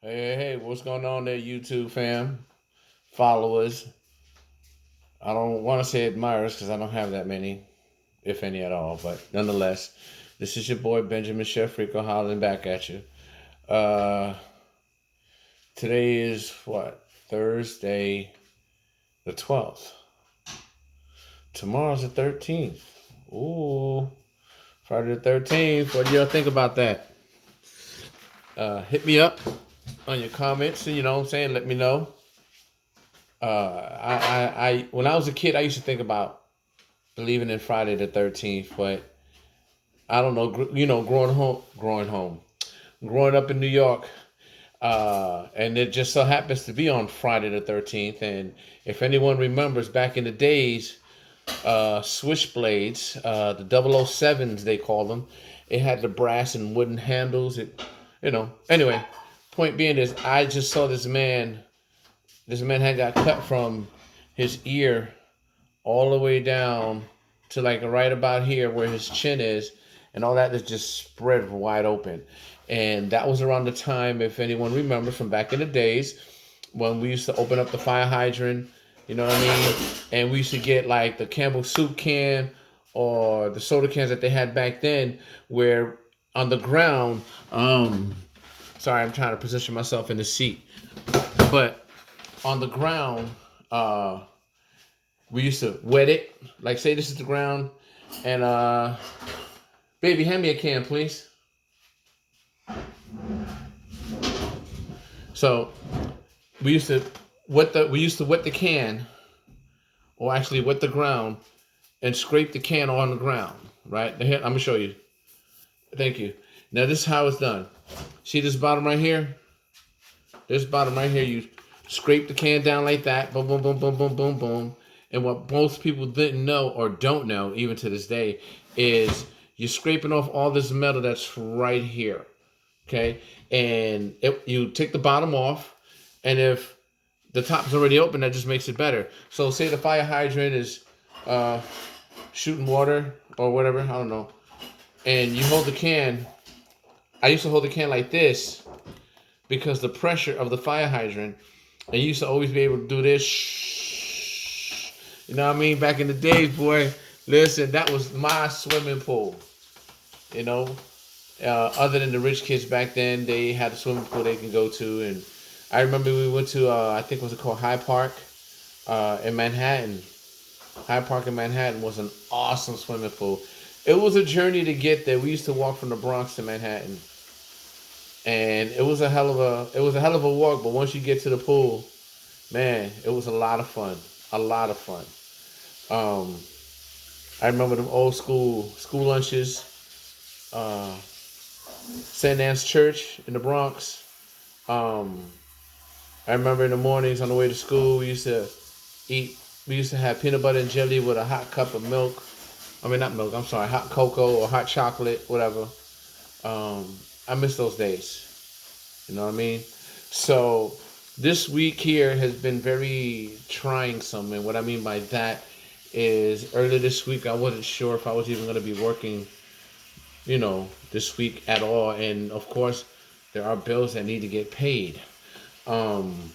Hey, what's going on there, YouTube fam? Followers. I don't want to say admirers because I don't have that many, if any at all. But nonetheless, this is your boy Benjamin Chef Rico hollering back at you. Uh, Today is what? Thursday the 12th. Tomorrow's the 13th. Ooh, Friday the 13th. What do y'all think about that? Hit me up on your comments, you know what I'm saying? Let me know. When I was a kid, I used to think about believing in Friday the 13th, but I don't know, growing up in New York, and it just so happens to be on Friday the 13th. And if anyone remembers back in the days, switchblades, the 007s, they call them, it had the brass and wooden handles. Anyway, point being is I just saw this man had got cut from his ear all the way down to like right about here where his chin is, and all that is just spread wide open. And that was around the time, if anyone remembers from back in the days, when we used to open up the fire hydrant, you know what I mean? And we used to get like the Campbell soup can or the soda cans that they had back then, where on the ground, sorry, I'm trying to position myself in the seat, but on the ground, we used to wet it. Like, say this is the ground, and baby, hand me a can, please. So we used to wet the can, or actually wet the ground, and scrape the can on the ground. Right here, I'm gonna show you. Thank you. Now this is how it's done. See this bottom right here? This bottom right here, you scrape the can down like that. Boom, boom, boom, boom, boom, boom, boom. And what most people didn't know or don't know, even to this day, is you're scraping off all this metal that's right here. Okay? And you take the bottom off, and if the top is already open, that just makes it better. So say the fire hydrant is uh, shooting water or whatever, I don't know, and you hold the can. I used to hold the can like this because the pressure of the fire hydrant, and you used to always be able to do this. Shh. You know what I mean? Back in the days, boy, listen, that was my swimming pool. You know, other than the rich kids back then, they had a swimming pool they can go to. And I remember we went to, I think, was it called High Park in Manhattan. Hyde Park in Manhattan was an awesome swimming pool. It was a journey to get there. We used to walk from the Bronx to Manhattan, and it was a hell of a walk. But once you get to the pool, man, it was a lot of fun. A lot of fun. Um, I remember the old school lunches. Uh, St. Anne's Church in the Bronx. Um, I remember in the mornings on the way to school, eat. We used to have peanut butter and jelly with a hot cup of milk. I mean, not milk. I'm sorry, hot cocoa or hot chocolate, whatever. I miss those days. You know what I mean? So this week here has been very trying. Some, and what I mean by that is earlier this week I wasn't sure if I was even going to be working, this week at all. And of course, there are bills that need to get paid. Um,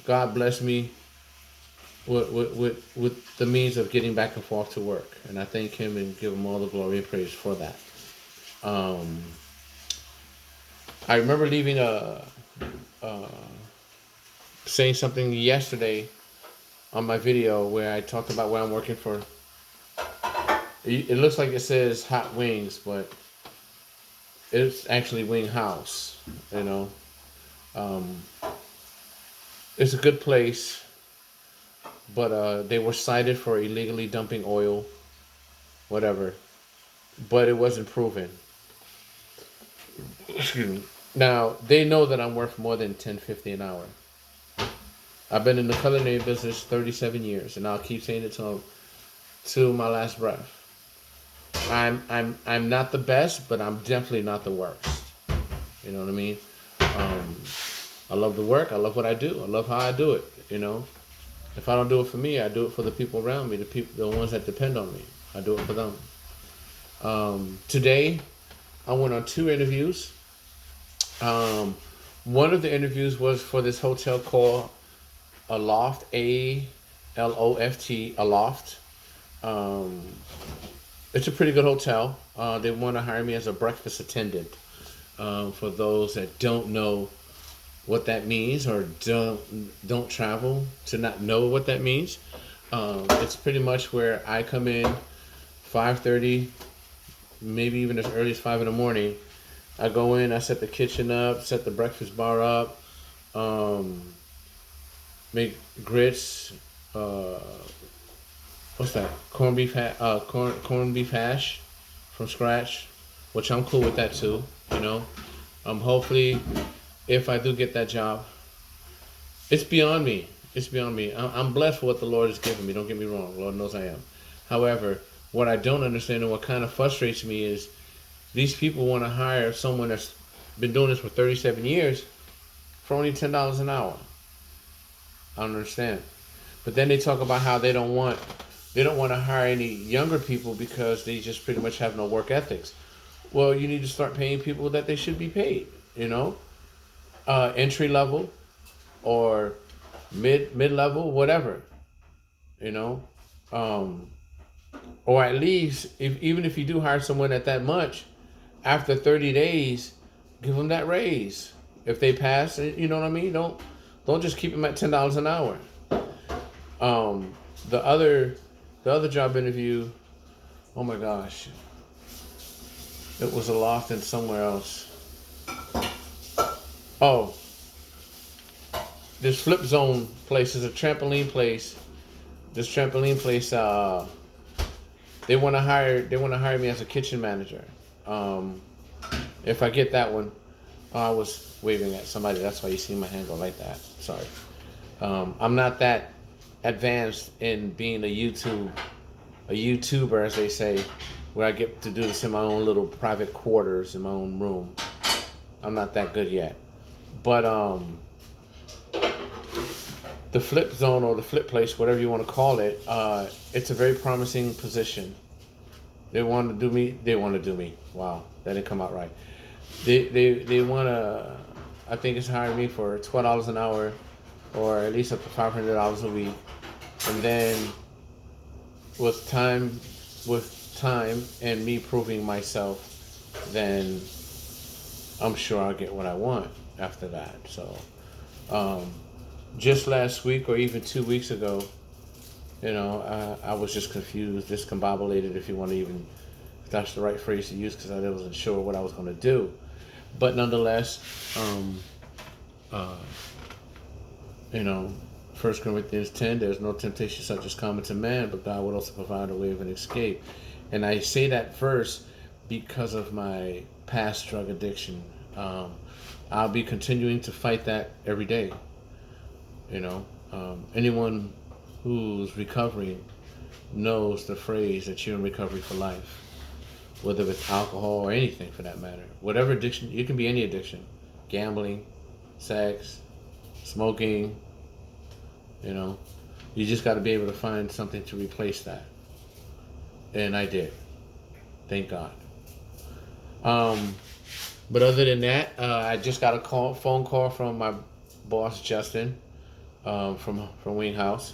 God bless me with the means of getting back and forth to work, and I thank Him and give Him all the glory and praise for that. Um, I remember leaving uh, saying something yesterday on my video where I talked about where I'm working for. It looks like it says Hot Wings, but it's actually Wing House. You know, um, it's a good place, but they were cited for illegally dumping oil, whatever. But it wasn't proven. Excuse me. Now they know that I'm worth more than 10.50 an hour. I've been in the culinary business 37 years, and I'll keep saying it to my last breath. I'm not the best, but I'm definitely not the worst. You know what I mean? Um, I love the work. I love what I do. I love how I do it. You know, if I don't do it for me, I do it for the people around me, the ones that depend on me. I do it for them. Today, I went on two interviews. Um, One of the interviews was for this hotel called Aloft, Aloft, Aloft. Um, it's a pretty good hotel. They want to hire me as a breakfast attendant. For those that don't know what that means or don't travel to not know what that means, it's pretty much where I come in 5:30, maybe even as early as 5 in the morning. I go in, I set the kitchen up, set the breakfast bar up, um, make grits. Uh, what's that? Corned beef hash from scratch, which I'm cool with that too. You know, hopefully, if I do get that job, it's beyond me. It's beyond me. I'm blessed for what the Lord has given me. Don't get me wrong. Lord knows I am. However, what I don't understand and what kind of frustrates me is these people want to hire someone that's been doing this for 37 years for only $10 an hour. I don't understand. But then they talk about how they don't want to hire any younger people because they just pretty much have no work ethics. Well, you need to start paying people that they should be paid. You know, entry level or mid level, whatever. You know, um, or at least even if you do hire someone at that much, after 30 days, give them that raise. If they pass, you know what I mean. Don't just keep them at $10 an hour. Um, the other job interview, oh my gosh, it was a loft and somewhere else. Oh, this flip zone place is a trampoline place. This trampoline place, they want to hire me as a kitchen manager. Um, if I get that one, I was waving at somebody. That's why you see my hand go like that. Sorry. I'm not that advanced in being a YouTuber, as they say, where I get to do this in my own little private quarters in my own room. I'm not that good yet. But the flip zone or the flip place, whatever you want to call it, it's a very promising position. They want to do me. They want to do me. Wow, that didn't come out right. They want to. I think it's hiring me for $12 an hour, or at least up to $500 a week, and then with time and me proving myself, then I'm sure I'll get what I want after that. So, just last week or even 2 weeks ago, you know, I was just confused, discombobulated, if you want to even, if that's the right phrase to use, because I wasn't sure what I was going to do. But nonetheless, you know, 1 Corinthians 10, there's no temptation such as common to man, but God will also provide a way of an escape. And I say that first because of my past drug addiction. I'll be continuing to fight that every day. You know, anyone who's recovering knows the phrase that you're in recovery for life, whether it's alcohol or anything for that matter. Whatever addiction, it can be any addiction, gambling, sex, smoking, you know, you just got to be able to find something to replace that. And I did. Thank God. But other than that, I just got a phone call from my boss, Justin, from Wing House.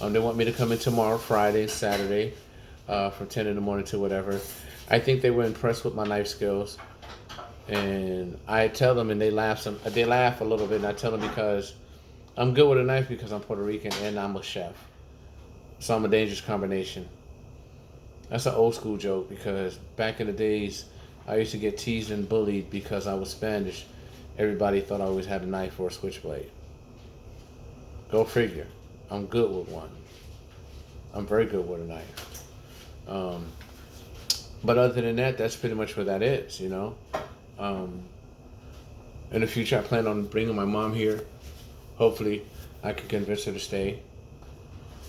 They want me to come in tomorrow, Friday and Saturday, from 10 in the morning to whatever. I think they were impressed with my knife skills. And I tell them, and they laugh a little bit, and I tell them because I'm good with a knife because I'm Puerto Rican and I'm a chef. So I'm a dangerous combination. That's an old school joke because back in the days, I used to get teased and bullied because I was Spanish. Everybody thought I always had a knife or a switchblade. Go figure. I'm good with one. I'm very good with a knife. But other than that, that's pretty much what that is, you know. In the future, I plan on bringing my mom here. Hopefully, I can convince her to stay.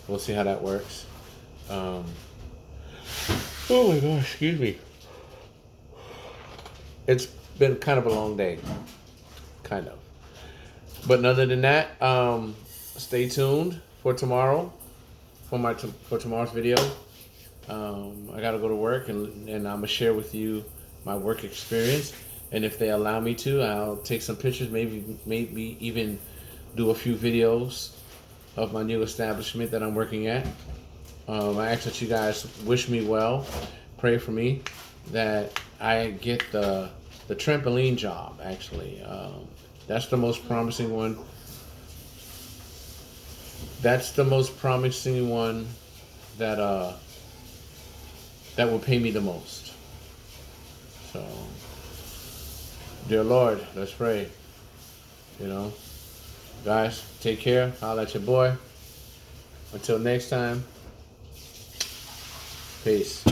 We'll see how that works. Oh my gosh, excuse me. It's been kind of a long day. Kind of. But other than that, stay tuned for tomorrow, for tomorrow's video. I gotta go to work and I'm gonna share with you my work experience And if they allow me to, I'll take some pictures, maybe even do a few videos of my new establishment that I'm working at. I ask that you guys wish me well, pray for me that I get the trampoline job. Actually, that's the most promising one. That's the most promising one that that will pay me the most. So, dear Lord, let's pray. You know, guys, take care. Holla at your boy. Until next time, peace.